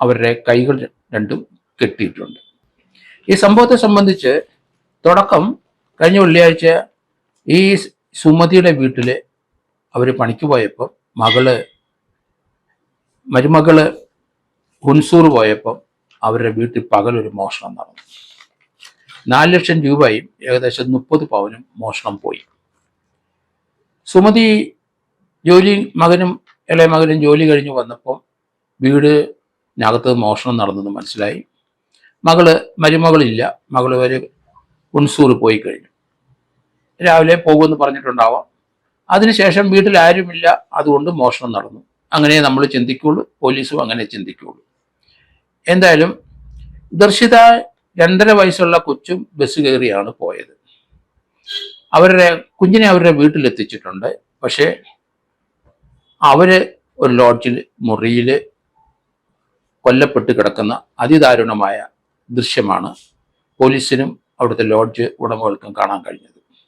അവരുടെ കൈകൾ രണ്ടും കെട്ടിയിട്ടുണ്ട്. ഈ സംഭവത്തെ സംബന്ധിച്ച് തുടക്കം കഴിഞ്ഞ വെള്ളിയാഴ്ച ഈ സുമതിയുടെ വീട്ടിൽ അവർ പണിക്ക് പോയപ്പോൾ മരുമകള് ഹുൻസൂർ പോയപ്പോൾ അവരുടെ വീട്ടിൽ പകലൊരു മോഷണം നടന്നു. 4 ലക്ഷം രൂപയും ഏകദേശം 30 പവനും മോഷണം പോയി. സുമതി ഇളയ മകനും ജോലി കഴിഞ്ഞ് വന്നപ്പോൾ വീടിനകത്ത് മോഷണം നടന്നെന്ന് മനസ്സിലായി. മരുമകളില്ല, മകള് ഒരു ഹുൻസൂർ പോയി കഴിഞ്ഞു. രാവിലെ പോകുമെന്ന് പറഞ്ഞിട്ടുണ്ടാവാം. അതിനുശേഷം വീട്ടിൽ ആരുമില്ല, അതുകൊണ്ട് മോഷണം നടന്നു. അങ്ങനെ നമ്മൾ ചിന്തിക്കുള്ളൂ, പോലീസും അങ്ങനെ ചിന്തിക്കുള്ളൂ. എന്തായാലും ദർശിത 2.5 വയസ്സുള്ള കൊച്ചും ബസ് കയറിയാണ് പോയത്. കുഞ്ഞിനെ അവരുടെ വീട്ടിലെത്തിച്ചിട്ടുണ്ട്. പക്ഷേ അവര് ഒരു ലോഡ്ജിൽ മുറിയിൽ കൊല്ലപ്പെട്ട് കിടക്കുന്ന അതിദാരുണമായ ദൃശ്യമാണ് പോലീസിനും അവിടുത്തെ ലോഡ്ജ് ഉടമകൾക്കും കാണാൻ കഴിഞ്ഞത്.